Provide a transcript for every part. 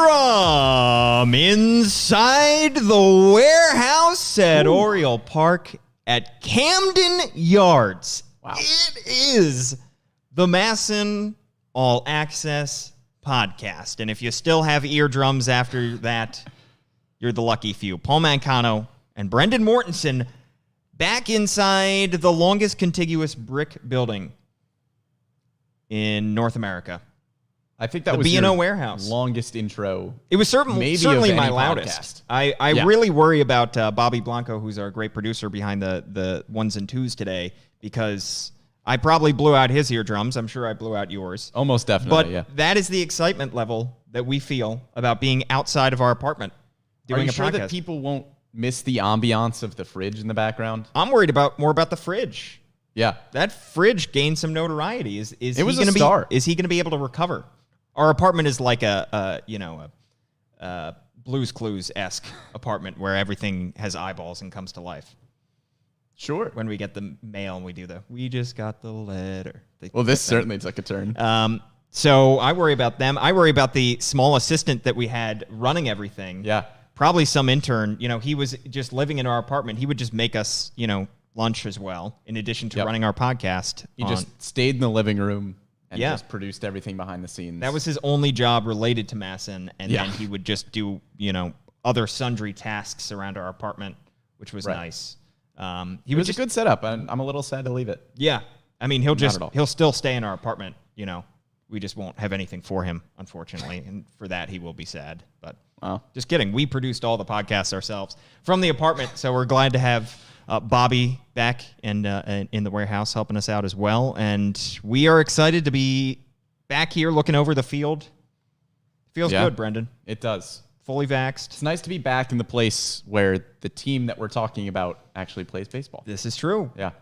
From inside the warehouse at Oriole Park at Camden Yards, it is the MASN All Access Podcast. And if you still have eardrums after that, you're the lucky few. Paul Mancano and Brendan Mortensen back inside the longest contiguous brick building in North America. I think that the was B&O your warehouse. Longest intro. It was certainly my loudest. I really worry about Bobby Blanco, who's our great producer behind the ones and twos today, because I probably blew out his eardrums. I'm sure I blew out yours. Almost definitely, But that is the excitement level that we feel about being outside of our apartment doing Are you a sure podcast. that people won't miss the ambiance of the fridge in the background? I'm worried more about the fridge. Yeah. That fridge gained some notoriety. Is he going to be able to recover? Our apartment is like a Blue's Clues-esque apartment where everything has eyeballs and comes to life. Sure. When we get the mail and we just got the letter. Well, this certainly took a turn. So I worry about them. I worry about the small assistant that we had running everything. Yeah. Probably some intern. He was just living in our apartment. He would just make us, lunch as well, in addition to running our podcast. He just stayed in the living room and just produced everything behind the scenes. That was his only job related to MASN, and then he would just do, other sundry tasks around our apartment, which was nice. It was a good setup, and I'm a little sad to leave it. Yeah. I mean, he'll still stay in our apartment, We just won't have anything for him, unfortunately, and for that he will be sad. But just kidding. We produced all the podcasts ourselves from the apartment, so we're glad to have Bobby back and in the warehouse helping us out as well. And we are excited to be back here looking over the field. Feels good, Brendan. It does. Fully vaxxed. It's nice to be back in the place where the team that we're talking about actually plays baseball. This is true. Yeah.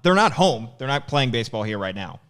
They're not home. They're not playing baseball here right now.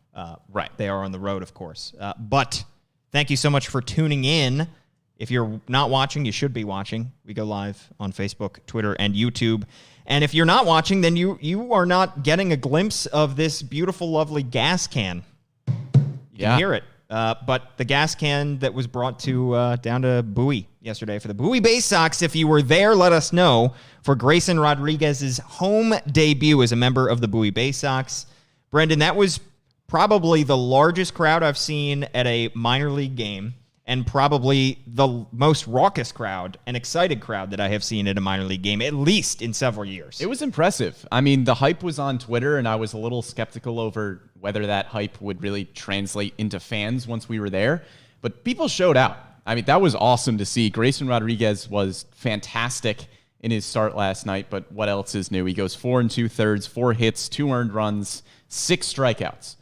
Right. They are on the road, of course. But thank you so much for tuning in. If you're not watching, you should be watching. We go live on Facebook, Twitter, and YouTube. And if you're not watching, then you are not getting a glimpse of this beautiful, lovely gas can. You can hear it. But the gas can that was brought to down to Bowie yesterday for the Bowie Bay Sox, if you were there, let us know, for Grayson Rodriguez's home debut as a member of the Bowie Bay Sox. Brendan, that was probably the largest crowd I've seen at a minor league game, and probably the most raucous crowd and excited crowd that I have seen at a minor league game, at least in several years. It was impressive. I mean, the hype was on Twitter, and I was a little skeptical over whether that hype would really translate into fans once we were there. But people showed out. I mean, that was awesome to see. Grayson Rodriguez was fantastic in his start last night, but what else is new? He goes 4 2/3, 4 hits, 2 earned runs, 6 strikeouts.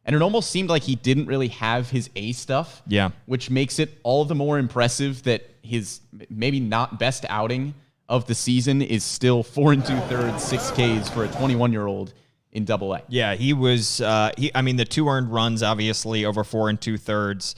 And it almost seemed like he didn't really have his A stuff, which makes it all the more impressive that his maybe not best outing of the season is still 4 2/3, 6 Ks for a 21-year-old in Double-A. Yeah, he was. The 2 earned runs, obviously, over 4 2/3.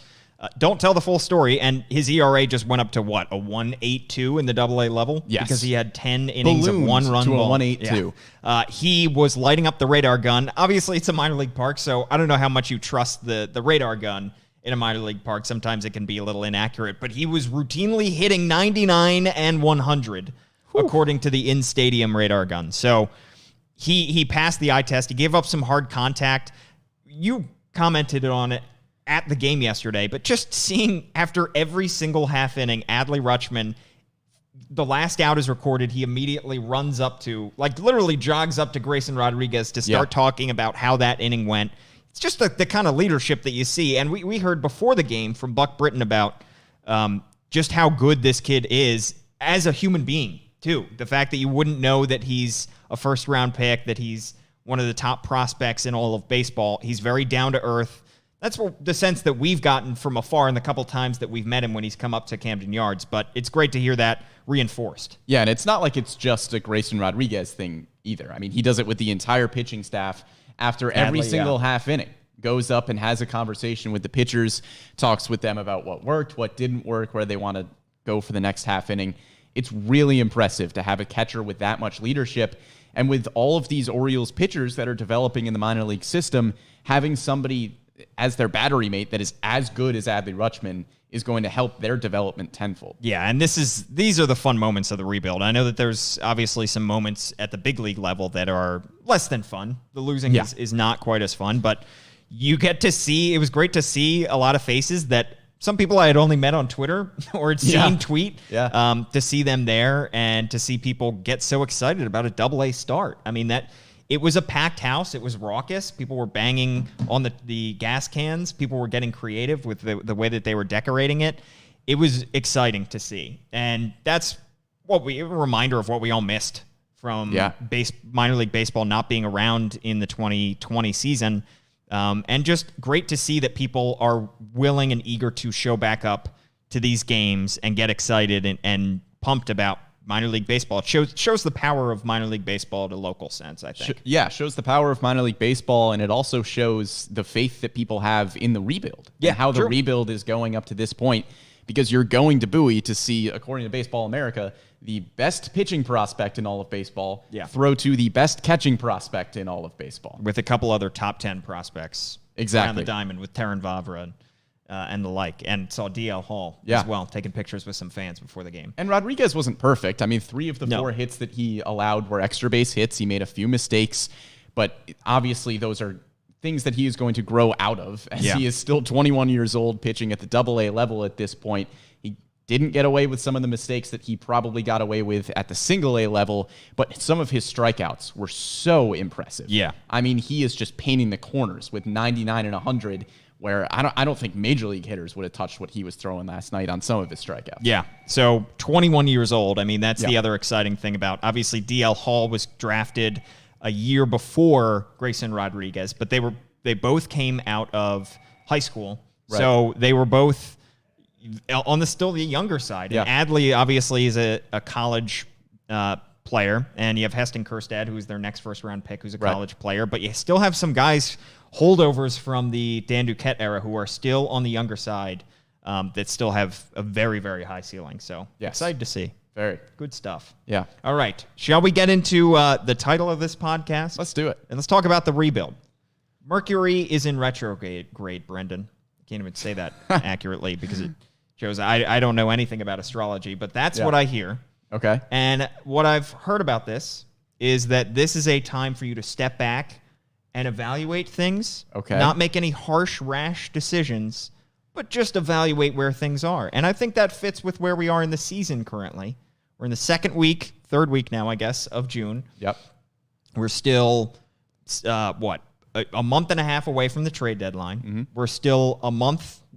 Don't tell the full story, and his ERA just went up to what, a 1.82 in the Double-A level? Yes. Because he had 10 innings of 1 run to ball. A 1.82. Yeah. He was lighting up the radar gun. Obviously, it's a minor league park, so I don't know how much you trust the radar gun in a minor league park. Sometimes it can be a little inaccurate, but he was routinely hitting 99 and 100, according to the in-stadium radar gun. So he passed the eye test. He gave up some hard contact. You commented on it at the game yesterday, but just seeing after every single half inning, Adley Rutschman, the last out is recorded, he immediately runs up to, literally jogs up to Grayson Rodriguez to start talking about how that inning went. It's just the kind of leadership that you see. And we heard before the game from Buck Britton about just how good this kid is as a human being, too. The fact that you wouldn't know that he's a first-round pick, that he's one of the top prospects in all of baseball. He's very down-to-earth. That's the sense that we've gotten from afar in the couple times that we've met him when he's come up to Camden Yards. But it's great to hear that reinforced. Yeah, and it's not like it's just a Grayson Rodriguez thing either. I mean, he does it with the entire pitching staff after every single half inning. Goes up and has a conversation with the pitchers, talks with them about what worked, what didn't work, where they want to go for the next half inning. It's really impressive to have a catcher with that much leadership. And with all of these Orioles pitchers that are developing in the minor league system, having somebody as their battery mate that is as good as Adley Rutschman is going to help their development tenfold. Yeah, and these are the fun moments of the rebuild. I know that there's obviously some moments at the big league level that are less than fun. The losing is not quite as fun, but you get to see, it was great to see a lot of faces that some people I had only met on Twitter or had seen tweet, to see them there and to see people get so excited about a Double-A start. I mean, it was a packed house. It was raucous. People were banging on the gas cans. People were getting creative with the way that they were decorating it. It was exciting to see. And that's a reminder of what we all missed from minor league baseball not being around in the 2020 season. And just great to see that people are willing and eager to show back up to these games and get excited and pumped about minor league baseball. It shows the power of minor league baseball at a local sense, I think. Shows the power of minor league baseball, and it also shows the faith that people have in the rebuild. Yeah, and how the rebuild is going up to this point, because you're going to Bowie to see, according to Baseball America, the best pitching prospect in all of baseball throw to the best catching prospect in all of baseball. With a couple other top 10 prospects around the diamond with Terran Vavra and the like, and saw DL Hall as well, taking pictures with some fans before the game. And Rodriguez wasn't perfect. I mean, 3 of the 4 hits that he allowed were extra base hits. He made a few mistakes, but obviously those are things that he is going to grow out of, as he is still 21 years old, pitching at the Double-A level at this point. He didn't get away with some of the mistakes that he probably got away with at the Single-A level, but some of his strikeouts were so impressive. Yeah. I mean, he is just painting the corners with 99 and 100, where I don't think major league hitters would have touched what he was throwing last night on some of his strikeouts. Yeah, so 21 years old. I mean, that's the other exciting thing about, obviously, DL Hall was drafted a year before Grayson Rodriguez, but they both came out of high school, so they were both on the younger side. And Adley, obviously, is a college player, and you have Heston Kjerstad, who's their next first-round pick, who's a college player, but you still have some guys, holdovers from the Dan Duquette era, who are still on the younger side, that still have a very, very high ceiling. So excited to see. Very good stuff. Yeah. All right. Shall we get into the title of this podcast? Let's do it. And let's talk about the rebuild. Mercury is in retrograde, Brendan. I can't even say that accurately because it shows I don't know anything about astrology, but that's what I hear. Okay. And what I've heard about this is that this is a time for you to step back and evaluate things. Okay. Not make any harsh, rash decisions, but just evaluate where things are. And I think that fits with where we are in the season currently. We're in the third week now, I guess, of June. Yep. We're still, a month and a half away from the trade deadline. Mm-hmm. We're still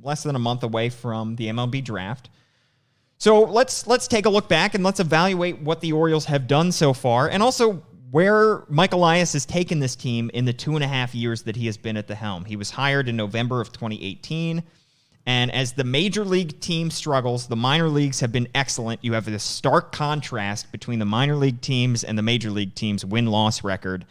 less than a month away from the MLB draft. So let's take a look back and let's evaluate what the Orioles have done so far, and also where Mike Elias has taken this team in the 2.5 years that he has been at the helm. He was hired in November of 2018, and as the major league team struggles, the minor leagues have been excellent. You have this stark contrast between the minor league teams and the major league teams' win-loss record.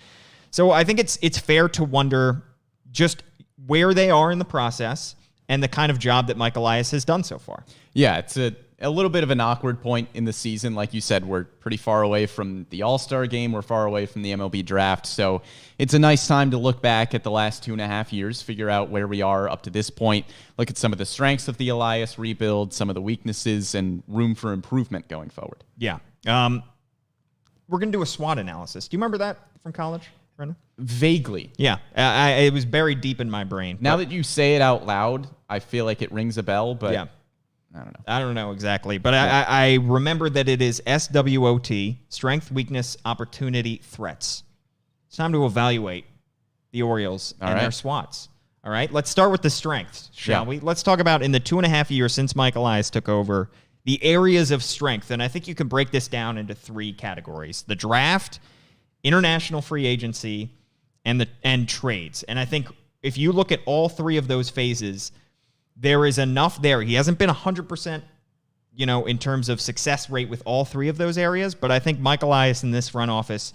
So I think it's fair to wonder just where they are in the process and the kind of job that Mike Elias has done so far. Yeah, it's a little bit of an awkward point in the season. Like you said, we're pretty far away from the All-Star game. We're far away from the MLB draft. So it's a nice time to look back at the last 2.5 years, figure out where we are up to this point, look at some of the strengths of the Elias rebuild, some of the weaknesses, and room for improvement going forward. Yeah. We're going to do a SWOT analysis. Do you remember that from college, Brendan? Vaguely. Yeah. It was buried deep in my brain. Now that you say it out loud, I feel like it rings a bell, but yeah. I don't know exactly, but I remember that it is SWOT, strength, weakness, opportunity, threats. It's time to evaluate the Orioles and their SWOTs. All right, let's start with the strengths, shall we? Let's talk about, in the 2.5 years since Mike Elias took over, the areas of strength. And I think you can break this down into 3 categories: the draft, international free agency, and trades. And I think if you look at all 3 of those phases, there is enough there. He hasn't been 100%, in terms of success rate with all 3 of those areas, but I think Mike Elias in this front office,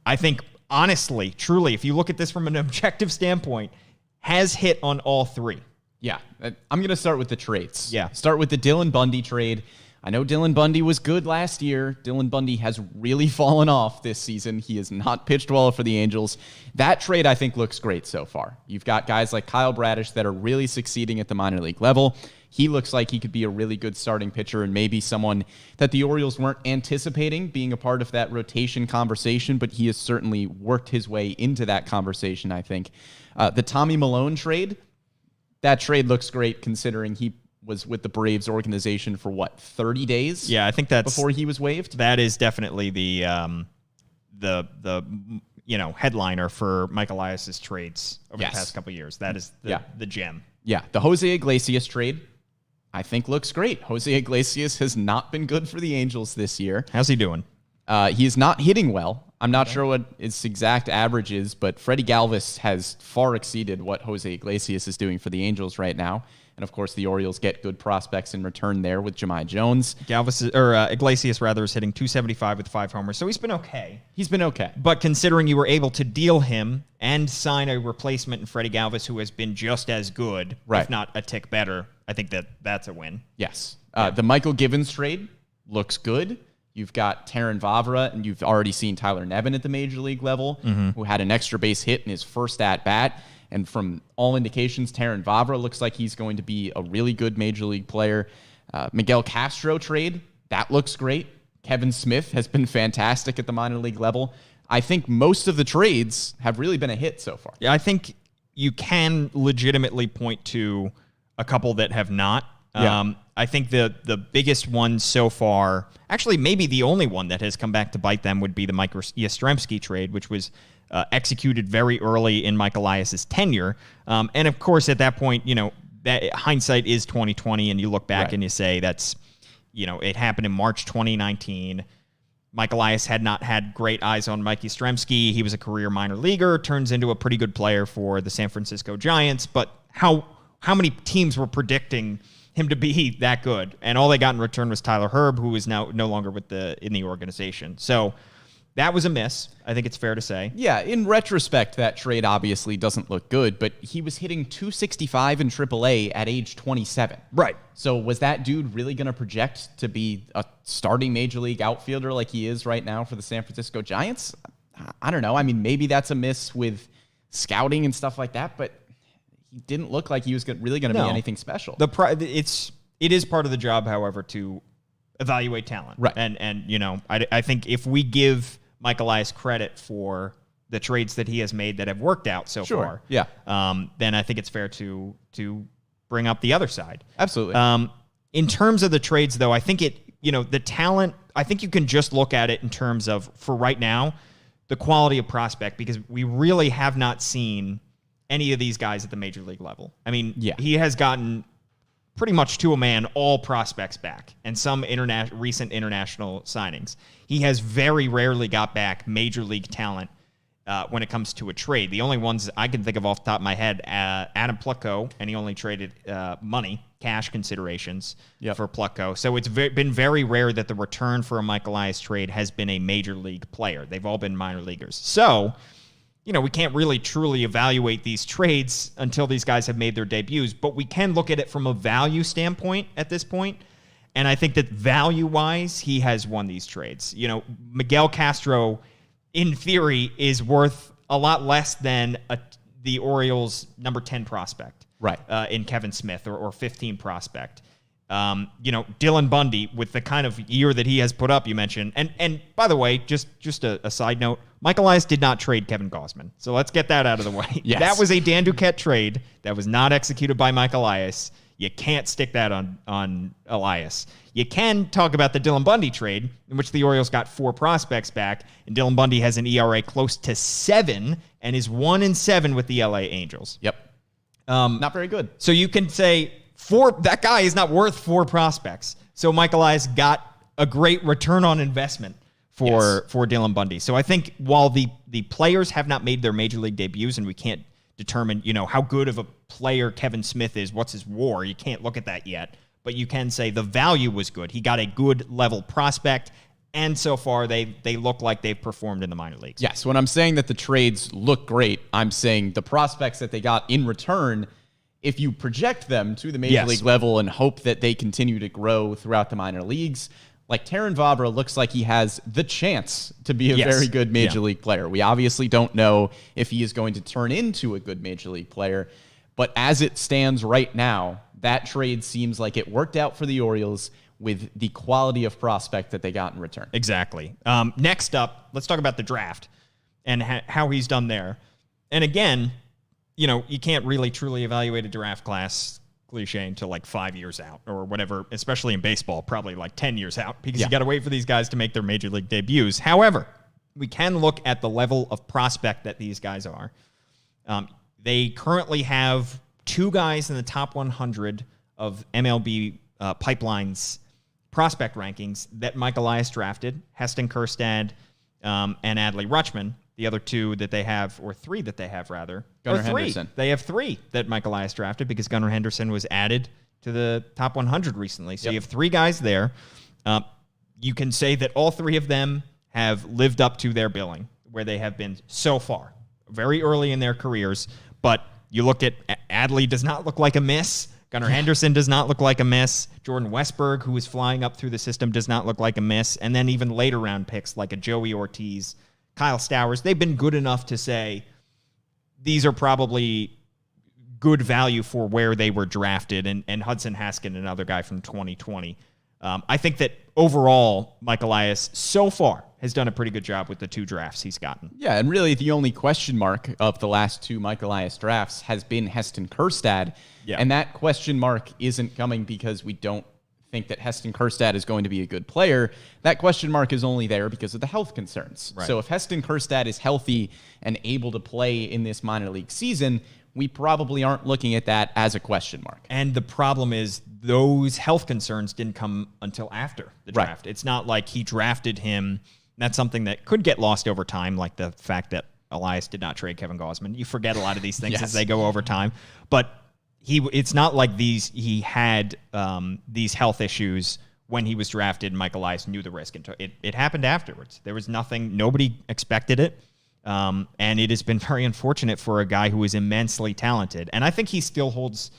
I think honestly, truly, if you look at this from an objective standpoint, has hit on all 3. Yeah. I'm going to start with the trades. Yeah. Start with the Dylan Bundy trade. I know Dylan Bundy was good last year. Dylan Bundy has really fallen off this season. He has not pitched well for the Angels. That trade, I think, looks great so far. You've got guys like Kyle Bradish that are really succeeding at the minor league level. He looks like he could be a really good starting pitcher and maybe someone that the Orioles weren't anticipating being a part of that rotation conversation, but he has certainly worked his way into that conversation, I think. The Tommy Milone trade, that trade looks great considering he was with the Braves organization for 30 days? Yeah, I think that's before he was waived. That is definitely the headliner for Mike Elias's trades over the past couple of years. That is the gem. Yeah, the Jose Iglesias trade, I think, looks great. Jose Iglesias has not been good for the Angels this year. How's he doing? He is not hitting well. I'm not sure what his exact average is, but Freddie Galvis has far exceeded what Jose Iglesias is doing for the Angels right now. And, of course, the Orioles get good prospects in return there with Jahmai Jones. Iglesias, is hitting .275 with 5 homers, so he's been okay. He's been okay. But considering you were able to deal him and sign a replacement in Freddie Galvis who has been just as good, if not a tick better, I think that's a win. Yes. The Michael Givens trade looks good. You've got Taron Vavra, and you've already seen Tyler Nevin at the major league level, who had an extra base hit in his first at-bat. And from all indications, Taron Vavra looks like he's going to be a really good major league player. Miguel Castro trade, that looks great. Kevin Smith has been fantastic at the minor league level. I think most of the trades have really been a hit so far. Yeah, I think you can legitimately point to a couple that have not. Yeah. I think the biggest one so far, actually maybe the only one that has come back to bite them, would be the Mike Yastrzemski trade, which was executed very early in Mike Elias's tenure. And of course, at that point, that hindsight is 2020, and you look back and you say that's, it happened in March 2019. Mike Elias had not had great eyes on Mike Yastrzemski. He was a career minor leaguer, turns into a pretty good player for the San Francisco Giants. But how many teams were predicting him to be that good? And all they got in return was Tyler Herb, who is now no longer in the organization. So that was a miss, I think it's fair to say. Yeah, in retrospect, that trade obviously doesn't look good, but he was hitting .265 in AAA at age 27. Right. So was that dude really going to project to be a starting major league outfielder like he is right now for the San Francisco Giants? I don't know. I mean, maybe that's a miss with scouting and stuff like that, but he didn't look like he was really going to be anything special. It is part of the job, however, to evaluate talent. Right. And I think if we give Mike Elias credit for the trades that he has made that have worked out so far, then I think it's fair to bring up the other side. Absolutely. In terms of the trades, though, I think the talent, I think you can just look at it in terms of, for right now, the quality of prospect, because we really have not seen any of these guys at the major league level. I mean, he has gotten pretty much to a man all prospects back and some recent international signings. He has very rarely got back major league talent when it comes to a trade. The only ones I can think of off the top of my head, Adam Plutko, and he only traded money, cash considerations for Plutko. So it's been very rare that the return for a Mike Elias trade has been a major league player. They've all been minor leaguers. So we can't really truly evaluate these trades until these guys have made their debuts, but we can look at it from a value standpoint at this point. And I think that value-wise, he has won these trades. Miguel Castro, in theory, is worth a lot less than the Orioles' number 10 prospect, right? In Kevin Smith or 15 prospect. Dylan Bundy, with the kind of year that he has put up, you mentioned. And by the way, just a side note, Mike Elias did not trade Kevin Gausman. So let's get that out of the way. Yes. That was a Dan Duquette trade that was not executed by Mike Elias. You can't stick that on Elias. You can talk about the Dylan Bundy trade, in which the Orioles got 4 prospects back, and Dylan Bundy has an ERA close to 7 and is 1-7 with the LA Angels. Yep. Not very good. So you can say that guy is not worth 4 prospects. So Mike Elias got a great return on investment for Dylan Bundy. So I think while the players have not made their major league debuts, and we can't determine, how good of a player Kevin Smith is, what's his WAR, you can't look at that yet, but you can say the value was good. He got a good level prospect, and so far they look like they've performed in the minor leagues. Yes, when I'm saying that the trades look great, I'm saying the prospects that they got in return, if you project them to the major league level and hope that they continue to grow throughout the minor leagues, like Terrin Vavra looks like he has the chance to be a very good major league player. We obviously don't know if he is going to turn into a good major league player, but as it stands right now, that trade seems like it worked out for the Orioles with the quality of prospect that they got in return. Exactly. Next up, let's talk about the draft and how he's done there. And again, you know, you can't really truly evaluate a draft class, cliche, until like 5 years out or whatever, especially in baseball, probably like 10 years out, because you got to wait for these guys to make their major league debuts. However, we can look at the level of prospect that these guys are. They currently have 2 guys in the top 100 of MLB Pipeline's prospect rankings that Mike Elias drafted, Heston Kjerstad and Adley Rutschman. The other 2 that they have, or 3 that they have, rather. Gunnar or 3. Henderson. They have 3 that Mike Elias drafted because Gunnar Henderson was added to the top 100 recently. So you have 3 guys there. You can say that all 3 of them have lived up to their billing, where they have been so far, very early in their careers. But you look at Adley, does not look like a miss. Gunnar Henderson does not look like a miss. Jordan Westberg, who is flying up through the system, does not look like a miss. And then even later round picks like a Joey Ortiz, Kyle Stowers, they've been good enough to say these are probably good value for where they were drafted. And Hudson Haskin, another guy from 2020. I think that overall, Mike Elias so far has done a pretty good job with the 2 drafts he's gotten. Yeah, and really the only question mark of the last 2 Mike Elias drafts has been Heston Kjerstad. Yeah. And that question mark isn't coming because we don't think that Heston Kjerstad is going to be a good player. That question mark is only there because of the health concerns. Right. So if Heston Kjerstad is healthy and able to play in this minor league season, we probably aren't looking at that as a question mark. And the problem is those health concerns didn't come until after the draft. Right. It's not like he drafted him. That's something that could get lost over time, like the fact that Elias did not trade Kevin Gausman. You forget a lot of these things as they go over time. But it's not like he had these health issues when he was drafted. Mike Elias knew the risk. It happened afterwards. There was nothing. Nobody expected it. And it has been very unfortunate for a guy who is immensely talented. And I think he still holds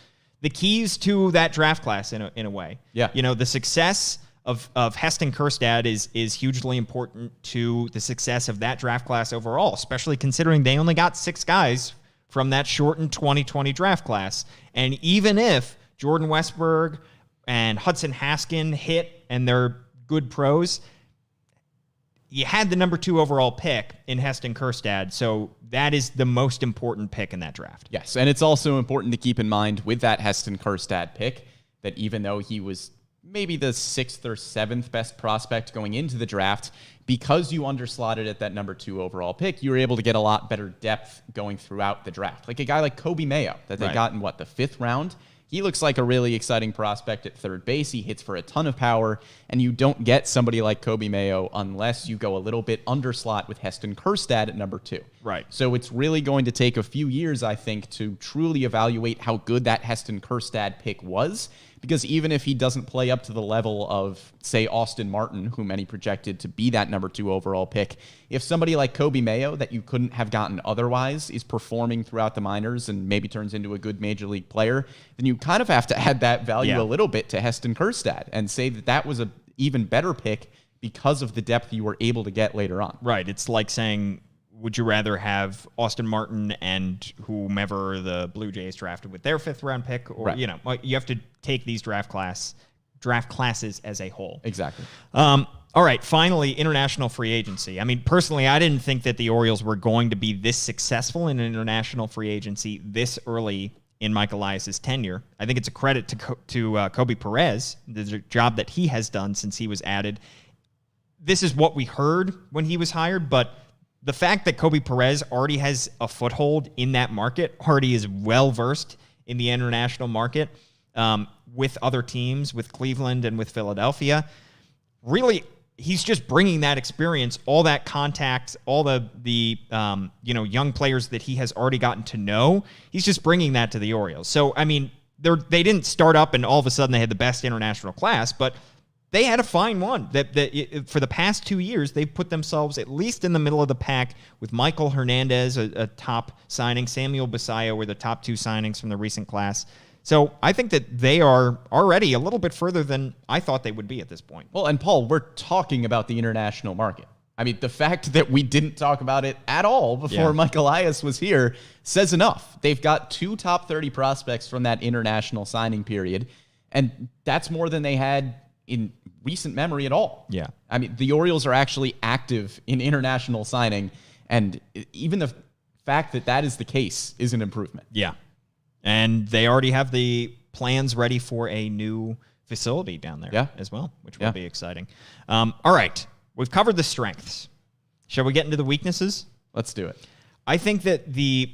the keys to that draft class in a way. Yeah. You know, the success of Heston Kjerstad is hugely important to the success of that draft class overall, especially considering they only got 6 guys from that shortened 2020 draft class. And even if Jordan Westberg and Hudson Haskin hit and they're good pros, you had the number 2 overall pick in Heston Kjerstad, so that is the most important pick in that draft. Yes, and it's also important to keep in mind with that Heston Kjerstad pick that even though he was maybe the 6th or 7th best prospect going into the draft, because you underslotted at that number 2 overall pick, you were able to get a lot better depth going throughout the draft. Like a guy like Kobe Mayo that they got in, the 5th round? He looks like a really exciting prospect at third base. He hits for a ton of power, and you don't get somebody like Kobe Mayo unless you go a little bit underslot with Heston Kjerstad at number 2. Right. So it's really going to take a few years, I think, to truly evaluate how good that Heston Kjerstad pick was, because even if he doesn't play up to the level of, say, Austin Martin, who many projected to be that number 2 overall pick, if somebody like Kobe Mayo that you couldn't have gotten otherwise is performing throughout the minors and maybe turns into a good major league player, then you kind of have to add that value a little bit to Heston Kjerstad and say that that was an even better pick because of the depth you were able to get later on. Right. It's like saying, would you rather have Austin Martin and whomever the Blue Jays drafted with their 5th round pick? Or, you know, you have to take these draft classes as a whole. Exactly. All right. Finally, international free agency. I mean, personally, I didn't think that the Orioles were going to be this successful in international free agency this early in Mike Elias's tenure. I think it's a credit to Kobe Perez, the job that he has done since he was added. This is what we heard when he was hired, but the fact that Kobe Perez already has a foothold in that market, already is well-versed in the international market with other teams, with Cleveland and with Philadelphia, really, he's just bringing that experience, all that contact, all the young players that he has already gotten to know. He's just bringing that to the Orioles. So, I mean, they didn't start up and all of a sudden they had the best international class, but they had a fine one. For the past 2 years, they've put themselves at least in the middle of the pack with Michael Hernandez, a top signing. Samuel Basayo were the top 2 signings from the recent class. So I think that they are already a little bit further than I thought they would be at this point. Well, and Paul, we're talking about the international market. I mean, the fact that we didn't talk about it at all before Mike Elias was here says enough. They've got 2 top 30 prospects from that international signing period, and that's more than they had in recent memory at all. Yeah. I mean, the Orioles are actually active in international signing, and even the fact that that is the case is an improvement. Yeah. And they already have the plans ready for a new facility down there as well, which will be exciting. All right. We've covered the strengths. Shall we get into the weaknesses? Let's do it. I think that the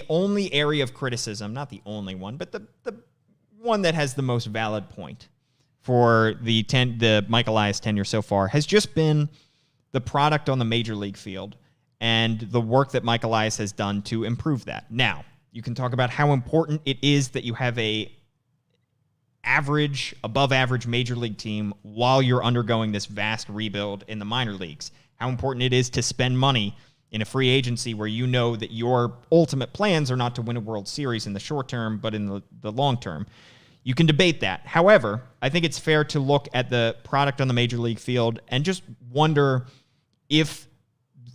only area of criticism, not the only one, but the one that has the most valid point for the Mike Elias tenure so far has just been the product on the major league field and the work that Mike Elias has done to improve that. Now, you can talk about how important it is that you have a above average major league team while you're undergoing this vast rebuild in the minor leagues. How important it is to spend money in a free agency where you know that your ultimate plans are not to win a World Series in the short term, but in the long term. You can debate that. However, I think it's fair to look at the product on the major league field and just wonder if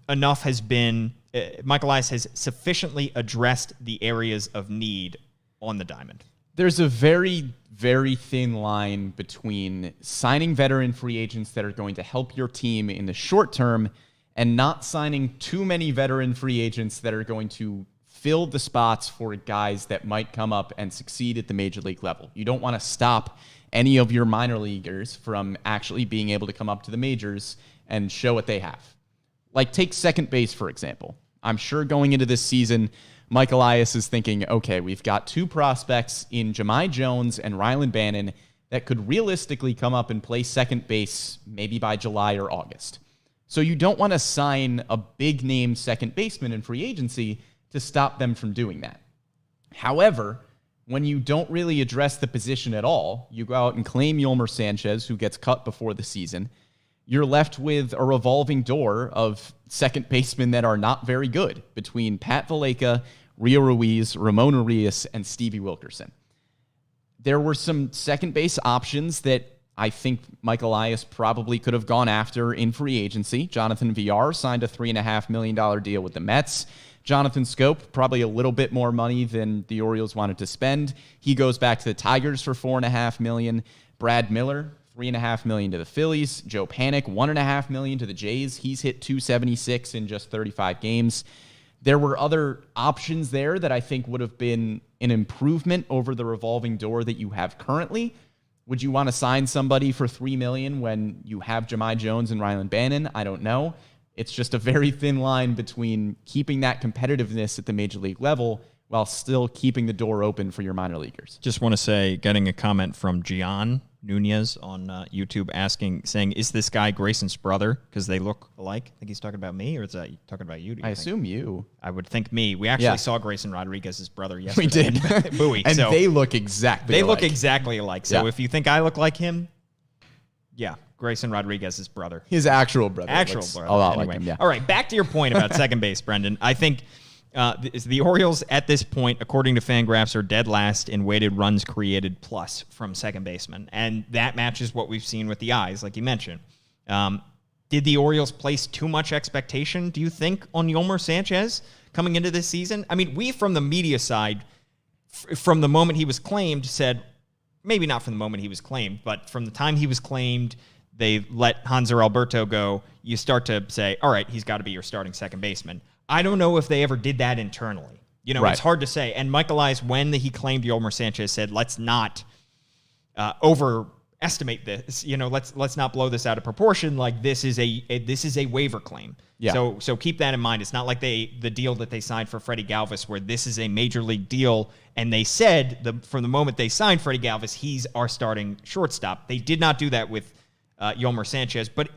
enough has been, Mike Elias has sufficiently addressed the areas of need on the diamond. There's a very, very thin line between signing veteran free agents that are going to help your team in the short term and not signing too many veteran free agents that are going to fill the spots for guys that might come up and succeed at the major league level. You don't want to stop any of your minor leaguers from actually being able to come up to the majors and show what they have. Like, take second base, for example. I'm sure going into this season, Mike Elias is thinking, okay, we've got 2 prospects in Jahmai Jones and Rylan Bannon that could realistically come up and play second base maybe by July or August. So you don't want to sign a big-name second baseman in free agency to stop them from doing that. However, when you don't really address the position at all, you go out and claim Yolmer Sanchez, who gets cut before the season, you're left with a revolving door of second basemen that are not very good between Pat Valaika, Rio Ruiz, Ramon Urias, and Stevie Wilkerson. There were some second base options that I think Mike Elias probably could have gone after in free agency. Jonathan Villar signed a $3.5 million deal with the Mets. Jonathan Scope, probably a little bit more money than the Orioles wanted to spend. He goes back to the Tigers for $4.5 million. Brad Miller, $3.5 million to the Phillies. Joe Panik, $1.5 million to the Jays. He's hit .276 in just 35 games. There were other options there that I think would have been an improvement over the revolving door that you have currently. Would you want to sign somebody for $3 million when you have Jahmai Jones and Rylan Bannon? I don't know. It's just a very thin line between keeping that competitiveness at the major league level while still keeping the door open for your minor leaguers. Just want to say, getting a comment from Gian Nunez on YouTube saying, is this guy Grayson's brother? Because they look alike. I think he's talking about me, or is that talking about you? I assume you. I would think me. We actually saw Grayson Rodriguez's brother yesterday. We did. Bowie. And they look exactly alike. They look exactly alike. So if you think I look like him, Grayson Rodriguez's brother. His actual brother. Brother. A lot anyway. like him, yeah. All right, back to your point about second base, Brendan. I think the Orioles at this point, according to Fangraphs, are dead last in weighted runs created plus from second baseman. And that matches what we've seen with the eyes, like you mentioned. Did the Orioles place too much expectation, do you think, on Yolmer Sanchez coming into this season? I mean, we from the media side, from the moment he was claimed, said, maybe not from the moment he was claimed, but from the time he was claimed, they let Hanser Alberto go, you start to say, all right, he's got to be your starting second baseman. I don't know if they ever did that internally. It's hard to say. And Mike Elias, when he claimed Yolmer Sanchez, said, let's not overestimate this. Let's not blow this out of proportion. Like, this is a waiver claim. Yeah. So keep that in mind. It's not like the deal that they signed for Freddie Galvis, where this is a major league deal, and they said from the moment they signed Freddie Galvis, he's our starting shortstop. They did not do that with Yolmer Sanchez, but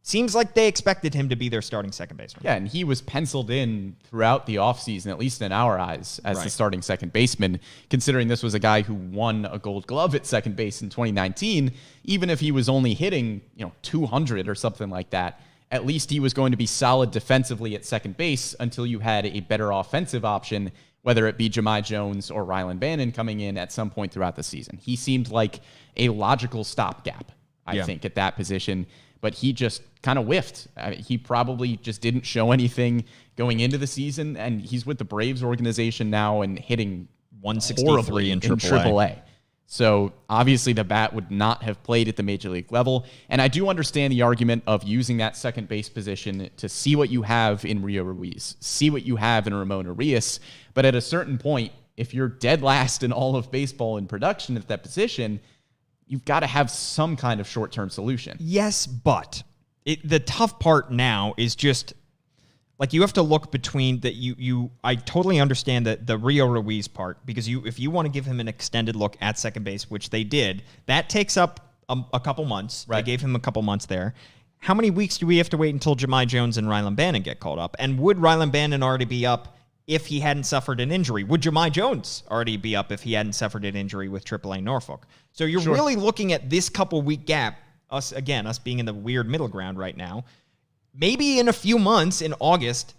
seems like they expected him to be their starting second baseman. Yeah, and he was penciled in throughout the offseason, at least in our eyes, as the starting second baseman, considering this was a guy who won a Gold Glove at second base in 2019. Even if he was only hitting, 200 or something like that, at least he was going to be solid defensively at second base until you had a better offensive option, whether it be Jahmai Jones or Rylan Bannon coming in at some point throughout the season. He seemed like a logical stopgap, I think, at that position. But he just kind of whiffed. He probably just didn't show anything going into the season, and he's with the Braves organization now and hitting 163 in AAA. So obviously the bat would not have played at the major league level. And I do understand the argument of using that second base position to see what you have in Rio Ruiz, see what you have in Ramon Urias. But at a certain point, if you're dead last in all of baseball in production at that position, you've got to have some kind of short-term solution. Yes, but the tough part now is just like you have to look between that. I totally understand the Rio Ruiz part, because if you want to give him an extended look at second base, which they did, that takes up a couple months. Right. They gave him a couple months there. How many weeks do we have to wait until Jahmai Jones and Rylan Bannon get called up? And would Rylan Bannon already be up if he hadn't suffered an injury? Would Jahmai Jones already be up if he hadn't suffered an injury with AAA Norfolk? So you're really looking at this couple-week gap, us being in the weird middle ground right now. Maybe in a few months, in August,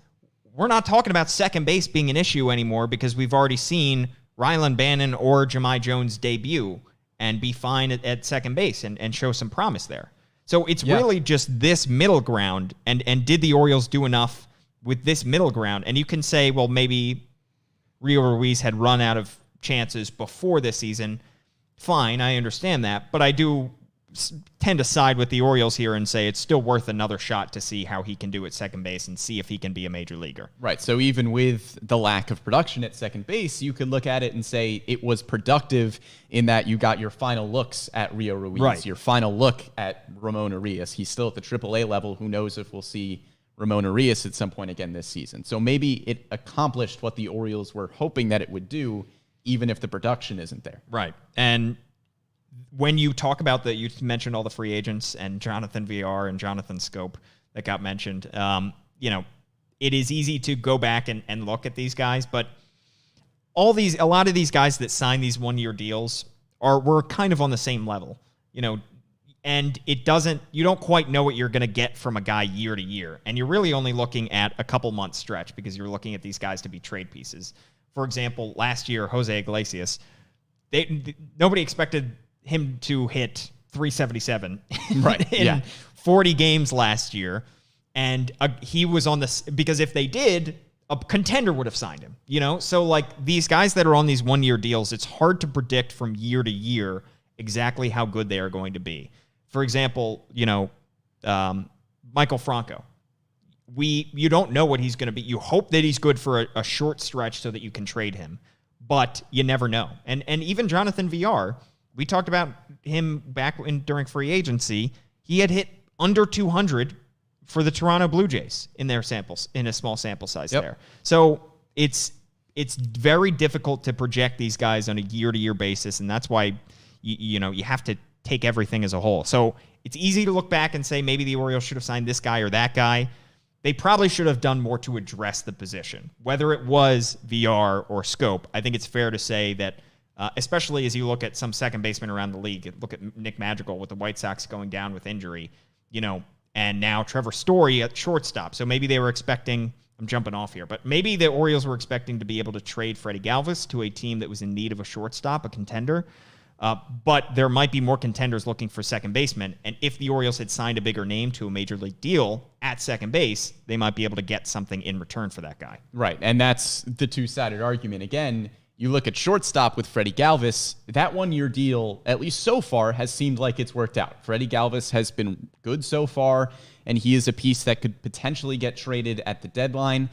we're not talking about second base being an issue anymore, because we've already seen Rylan Bannon or Jahmai Jones debut and be fine at second base and show some promise there. So it's really just this middle ground, and did the Orioles do enough with this middle ground? And you can say, well, maybe Rio Ruiz had run out of chances before this season. Fine, I understand that. But I do tend to side with the Orioles here and say it's still worth another shot to see how he can do at second base and see if he can be a major leaguer. Right. So even with the lack of production at second base, you could look at it and say it was productive in that you got your final looks at Rio Ruiz, your final look at Ramon Urias. He's still at the AAA level. Who knows if we'll see Ramon Urias at some point again this season. So maybe it accomplished what the Orioles were hoping that it would do, even if the production isn't there. Right. And when you talk about you mentioned all the free agents and Jonathan VR and Jonathan Scope that got mentioned. It is easy to go back and look at these guys, but a lot of these guys that sign these 1-year deals were kind of on the same level, and you don't quite know what you're going to get from a guy year to year. And you're really only looking at a couple months stretch, because you're looking at these guys to be trade pieces. For example, last year, Jose Iglesias, nobody expected him to hit 377 in 40 games last year. And he was on this, because if they did, a contender would have signed him, So like these guys that are on these 1-year deals, it's hard to predict from year to year exactly how good they are going to be. For example, Michael Franco. You don't know what he's going to be. You hope that he's good for a short stretch so that you can trade him, but you never know. And even Jonathan VR, we talked about him back during free agency. He had hit under 200 for the Toronto Blue Jays in their samples, in a small sample size there. So it's very difficult to project these guys on a year-to-year basis, and that's why you have to take everything as a whole. So it's easy to look back and say maybe the Orioles should have signed this guy or that guy. They probably should have done more to address the position, whether it was VR or Scope. I think it's fair to say that, especially as you look at some second basemen around the league, look at Nick Madrigal with the White Sox going down with injury, and now Trevor Story at shortstop. So maybe they were expecting, I'm jumping off here, but maybe the Orioles were expecting to be able to trade Freddie Galvis to a team that was in need of a shortstop, a contender. But there might be more contenders looking for second baseman. And if the Orioles had signed a bigger name to a major league deal at second base, they might be able to get something in return for that guy. Right. And that's the two-sided argument. Again, you look at shortstop with Freddie Galvis, that 1-year deal, at least so far, has seemed like it's worked out. Freddie Galvis has been good so far, and he is a piece that could potentially get traded at the deadline.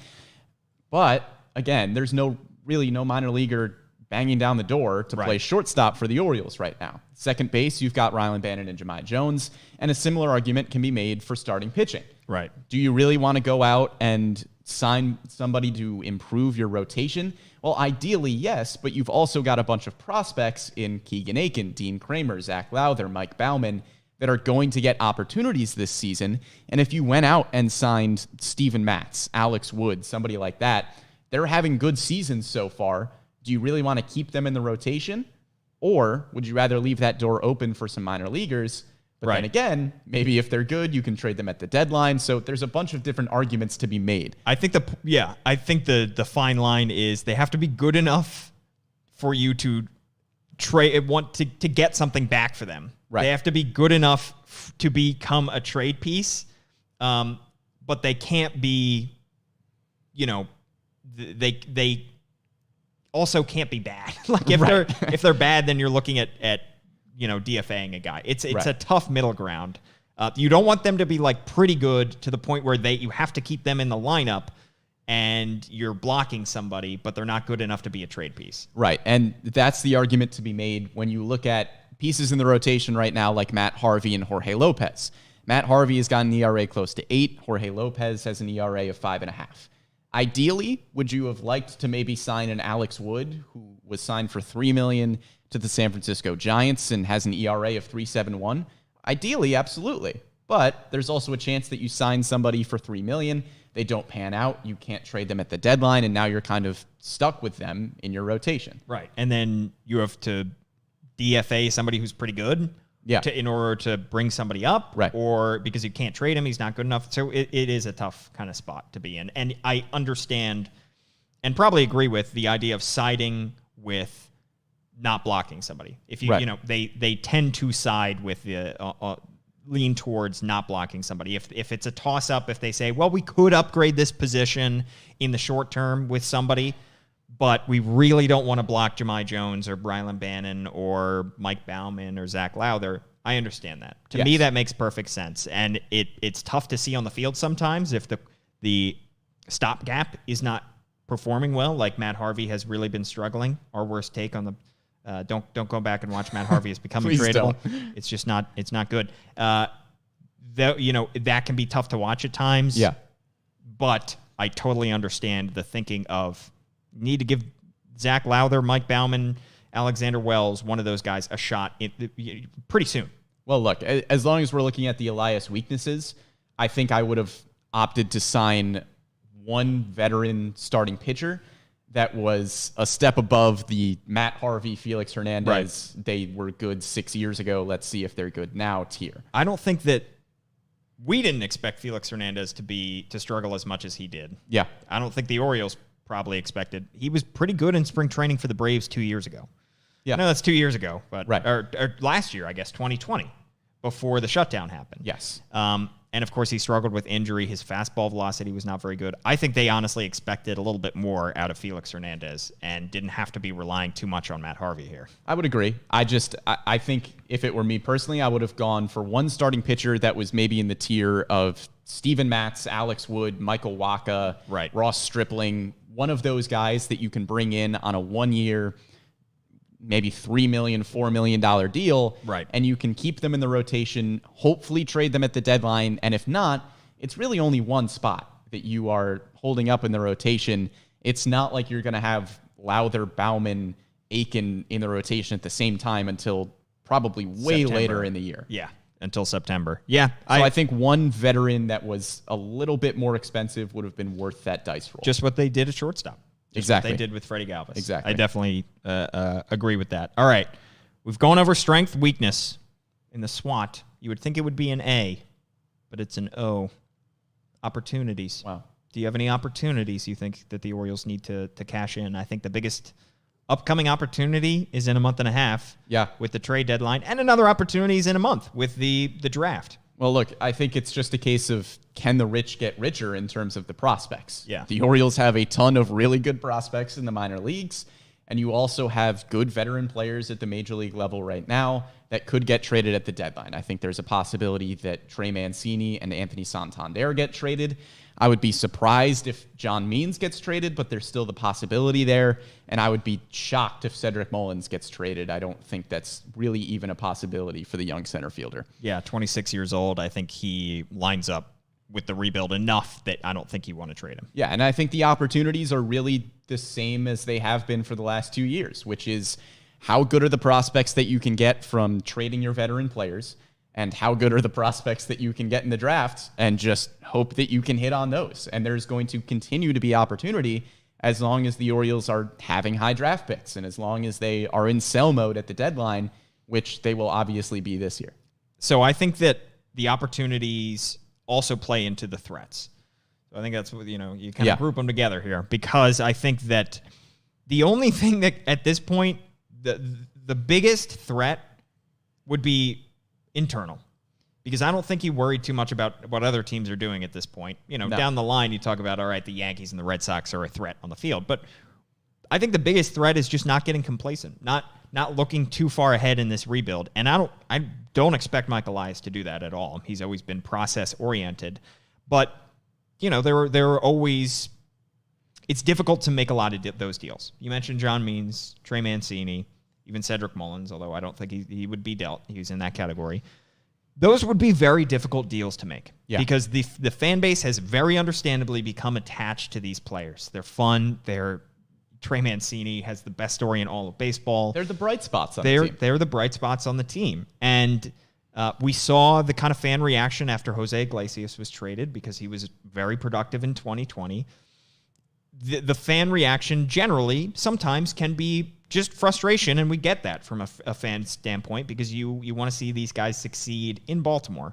But again, there's no minor leaguer banging down the door to play shortstop for the Orioles right now. Second base, you've got Rylan Bannon and Jahmai Jones, and a similar argument can be made for starting pitching. Right. Do you really want to go out and sign somebody to improve your rotation? Well, ideally, yes, but you've also got a bunch of prospects in Keegan Aiken, Dean Kramer, Zach Lowther, Mike Bauman, that are going to get opportunities this season. And if you went out and signed Steven Matz, Alex Wood, somebody like that, they're having good seasons so far. Do you really want to keep them in the rotation? Or would you rather leave that door open for some minor leaguers? But then again, maybe if they're good, you can trade them at the deadline. So there's a bunch of different arguments to be made. I think the fine line is they have to be good enough for you to to get something back for them. Right. They have to be good enough to become a trade piece, but they can't be, they also can't be bad. Like if they're bad, then you're looking at DFAing a guy. It's a tough middle ground. You don't want them to be like pretty good to the point where you have to keep them in the lineup and you're blocking somebody, but they're not good enough to be a trade piece. Right. And that's the argument to be made when you look at pieces in the rotation right now, like Matt Harvey and Jorge Lopez. Matt Harvey has got an ERA close to 8. Jorge Lopez has an ERA of 5.5. Ideally, would you have liked to maybe sign an Alex Wood, who was signed for $3 million to the San Francisco Giants and has an ERA of 3.71? Ideally, absolutely. But there's also a chance that you sign somebody for $3 million. They don't pan out. You can't trade them at the deadline, and now you're kind of stuck with them in your rotation. Right. And then you have to DFA somebody who's pretty good in order to bring somebody up, right? Or because you can't trade him, he's not good enough. So it is a tough kind of spot to be in. And I understand and probably agree with the idea of siding with not blocking somebody. If you, they tend to side with the lean towards not blocking somebody. If it's a toss up, if they say, well, we could upgrade this position in the short term with somebody, but we really don't want to block Jahmai Jones or Brylan Bannon or Mike Baumann or Zach Lowther. I understand that. To me, that makes perfect sense. And it's tough to see on the field sometimes if the stopgap is not performing well, like Matt Harvey has really been struggling. Our worst take on the don't go back and watch Matt Harvey is becoming tradable. It's just not good. That can be tough to watch at times. Yeah. But I totally understand the thinking of need to give Zach Lowther, Mike Baumann, Alexander Wells, one of those guys, a shot pretty soon. Well, look, as long as we're looking at the Elias weaknesses, I think I would have opted to sign one veteran starting pitcher that was a step above the Matt Harvey, Felix Hernandez. Right. They were good 6 years ago. Let's see if they're good now tier. I don't think that we didn't expect Felix Hernandez to struggle as much as he did. Yeah. I don't think the Orioles probably expected. He was pretty good in spring training for the Braves 2 years ago. Yeah. No, that's 2 years ago, but or last year, I guess, 2020, before the shutdown happened. Yes. And of course, he struggled with injury. His fastball velocity was not very good. I think they honestly expected a little bit more out of Felix Hernandez and didn't have to be relying too much on Matt Harvey here. I would agree. I think if it were me personally, I would have gone for one starting pitcher that was maybe in the tier of Steven Matz, Alex Wood, Michael Wacha, Ross Stripling, one of those guys that you can bring in on a 1 year, maybe $3 million, $4 million deal. Right. And you can keep them in the rotation, hopefully trade them at the deadline. And if not, it's really only one spot that you are holding up in the rotation. It's not like you're going to have Lowther, Baumann, Aiken in the rotation at the same time until probably way later in the year. Yeah. Until September. Yeah. So I think one veteran that was a little bit more expensive would have been worth that dice roll. Just what they did at shortstop. Exactly. What they did with Freddie Galvis. Exactly. I definitely agree with that. All right. We've gone over strength, weakness in the SWOT. You would think it would be an A, but it's an O. Opportunities. Wow. Do you have any opportunities you think that the Orioles need to cash in? I think the biggest upcoming opportunity is in a month and a half. Yeah. With the trade deadline, and another opportunity is in a month with the draft. Well, look, I think it's just a case of can the rich get richer in terms of the prospects? Yeah. The Orioles have a ton of really good prospects in the minor leagues, and you also have good veteran players at the major league level right now that could get traded at the deadline. I think there's a possibility that Trey Mancini and Anthony Santander get traded. I would be surprised if John Means gets traded, but there's still the possibility there. And I would be shocked if Cedric Mullins gets traded. I don't think that's really even a possibility for the young center fielder. Yeah, 26 years old. I think he lines up with the rebuild enough that I don't think you want to trade him. Yeah, and I think the opportunities are really the same as they have been for the last 2 years, which is how good are the prospects that you can get from trading your veteran players, and how good are the prospects that you can get in the draft, and just hope that you can hit on those. And there's going to continue to be opportunity as long as the Orioles are having high draft picks and as long as they are in sell mode at the deadline, which they will obviously be this year. So I think that the opportunities also play into the threats. So I think that's what, you kind of group them together here, because I think that the only thing that at this point, the biggest threat would be internal, because I don't think you worry too much about what other teams are doing at this point. Down the line, you talk about, all right, the Yankees and the Red Sox are a threat on the field. But I think the biggest threat is just not getting complacent, not looking too far ahead in this rebuild. And I don't expect Mike Elias to do that at all. He's always been process-oriented. But, there are always... It's difficult to make a lot of those deals. You mentioned John Means, Trey Mancini, even Cedric Mullins, although I don't think he would be dealt. He's in that category. Those would be very difficult deals to make because the fan base has very understandably become attached to these players. They're fun. Trey Mancini has the best story in all of baseball. They're the bright spots on the team. They're the bright spots on the team. And we saw the kind of fan reaction after Jose Iglesias was traded because he was very productive in 2020. The fan reaction generally sometimes can be just frustration, and we get that from a fan standpoint because you want to see these guys succeed in Baltimore,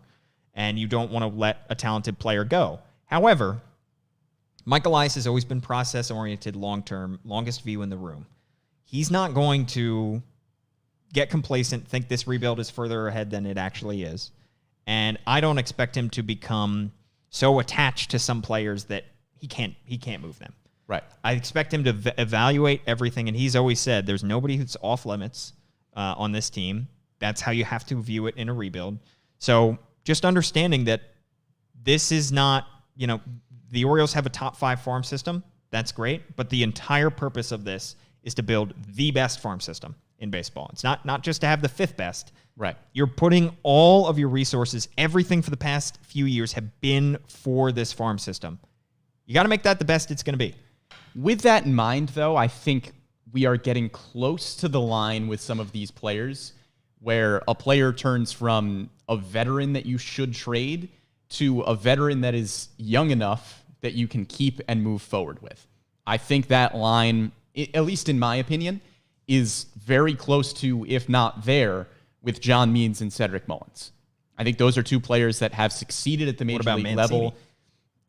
and you don't want to let a talented player go. However, Mike Elias has always been process-oriented, long-term, longest view in the room. He's not going to get complacent, think this rebuild is further ahead than it actually is, and I don't expect him to become so attached to some players that he can't move them. Right. I expect him to evaluate everything, and he's always said there's nobody who's off limits on this team. That's how you have to view it in a rebuild. So just understanding that this is not, the Orioles have a top 5 farm system. That's great. But the entire purpose of this is to build the best farm system in baseball. It's not just to have the 5th best. Right. You're putting all of your resources, everything for the past few years have been for this farm system. You got to make that the best it's going to be. With that in mind, though, I think we are getting close to the line with some of these players where a player turns from a veteran that you should trade to a veteran that is young enough that you can keep and move forward with. I think that line, at least in my opinion, is very close to, if not there, with John Means and Cedric Mullins. I think those are two players that have succeeded at the major league level.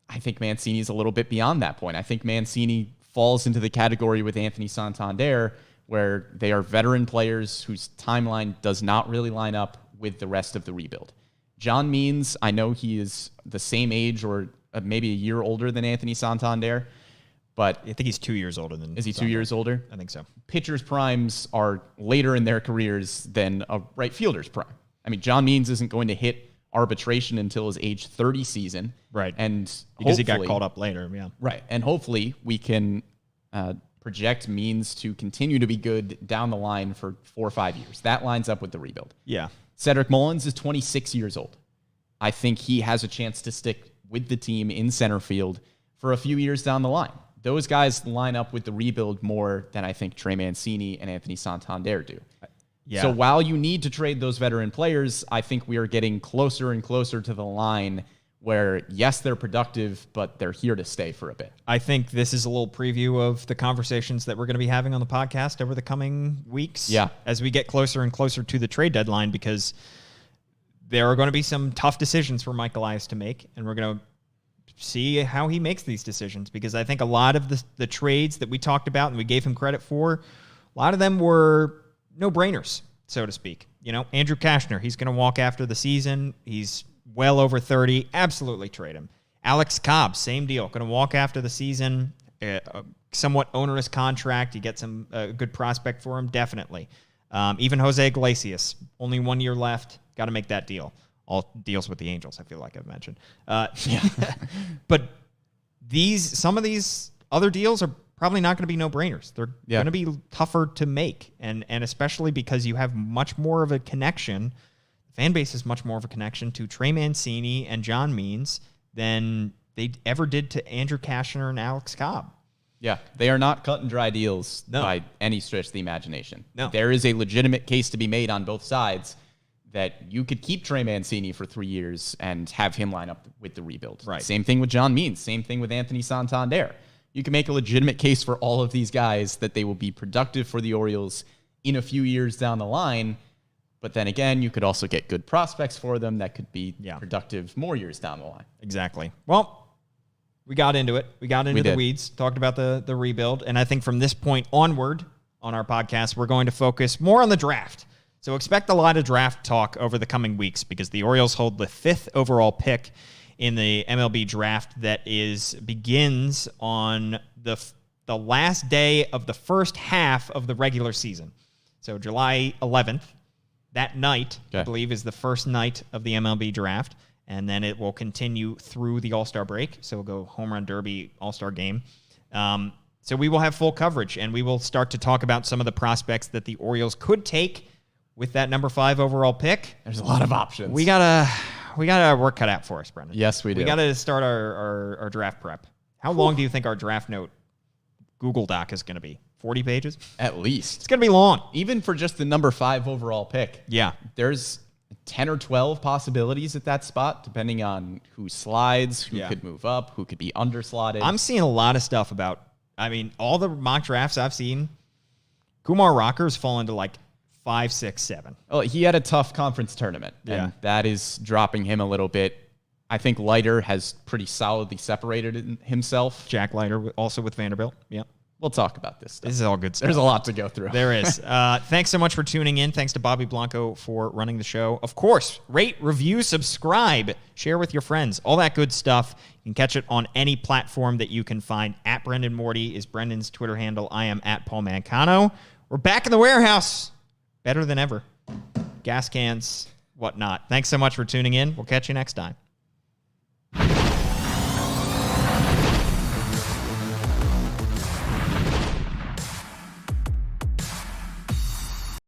I think Mancini's a little bit beyond that point. I think Mancini falls into the category with Anthony Santander, where they are veteran players whose timeline does not really line up with the rest of the rebuild. John Means, I know he is the same age or maybe a year older than Anthony Santander, but I think he's 2 years older than. Is he 2 years older? I think so. Pitchers' primes are later in their careers than a right fielder's prime. I mean, John Means isn't going to hit arbitration until his age 30 season. Right. And because he got called up later. Yeah. Right. And hopefully we can project Means to continue to be good down the line for 4 or 5 years. That lines up with the rebuild. Yeah. Cedric Mullins is 26 years old. I think he has a chance to stick with the team in center field for a few years down the line. Those guys line up with the rebuild more than I think Trey Mancini and Anthony Santander do. Yeah. So while you need to trade those veteran players, I think we are getting closer and closer to the line where, yes, they're productive, but they're here to stay for a bit. I think this is a little preview of the conversations that we're going to be having on the podcast over the coming weeks. Yeah. As we get closer and closer to the trade deadline, because there are going to be some tough decisions for Mike Elias to make, and we're going to see how he makes these decisions, because I think a lot of the trades that we talked about and we gave him credit for, a lot of them were no-brainers, so to speak. Andrew Cashner, he's going to walk after the season. He's well over 30. Absolutely trade him. Alex Cobb, same deal. Going to walk after the season. A somewhat onerous contract. You get some good prospect for him, definitely. Even Jose Iglesias, only 1 year left. Got to make that deal. All deals with the Angels, I feel like I've mentioned. But some of these other deals are probably not going to be no-brainers. They're going to be tougher to make, and especially because you have much more of a connection. The fan base has much more of a connection to Trey Mancini and John Means than they ever did to Andrew Cashner and Alex Cobb. Yeah, they are not cut and dry deals by any stretch of the imagination. No. There is a legitimate case to be made on both sides that you could keep Trey Mancini for 3 years and have him line up with the rebuild. Right. Same thing with John Means. Same thing with Anthony Santander. You can make a legitimate case for all of these guys that they will be productive for the Orioles in a few years down the line. But then again, you could also get good prospects for them that could be productive more years down the line. Exactly. Well, we got into it. We got into the weeds, talked about the rebuild. And I think from this point onward on our podcast, we're going to focus more on the draft. So expect a lot of draft talk over the coming weeks because the Orioles hold the 5th overall pick in the MLB draft that begins on the last day of the first half of the regular season. So July 11th, that night, I believe, is the first night of the MLB draft. And then it will continue through the All-Star break. So we'll go Home Run Derby, All-Star game. So we will have full coverage, and we will start to talk about some of the prospects that the Orioles could take with that number 5 overall pick. There's a lot of options. We got our work cut out for us, Brendan. Yes, we do. We got to start our draft prep. How long do you think our draft note Google Doc is going to be? 40 pages? At least. It's going to be long. Even for just the number 5 overall pick. Yeah. There's 10 or 12 possibilities at that spot, depending on who slides, who could move up, who could be underslotted. I'm seeing a lot of stuff about, all the mock drafts I've seen, Kumar Rocker's fallen to like 5, 6, 7. Well, he had a tough conference tournament, and that is dropping him a little bit. I think Leiter has pretty solidly separated himself. Jack Leiter also with Vanderbilt. Yeah. We'll talk about this stuff. This is all good stuff. There's a lot to go through. There is. Thanks so much for tuning in. Thanks to Bobby Blanco for running the show. Of course, rate, review, subscribe, share with your friends. All that good stuff. You can catch it on any platform that you can find. At Brendan Morty is Brendan's Twitter handle. I am at Paul Mancano. We're back in the warehouse. Better than ever. Gas cans, whatnot. Thanks so much for tuning in. We'll catch you next time.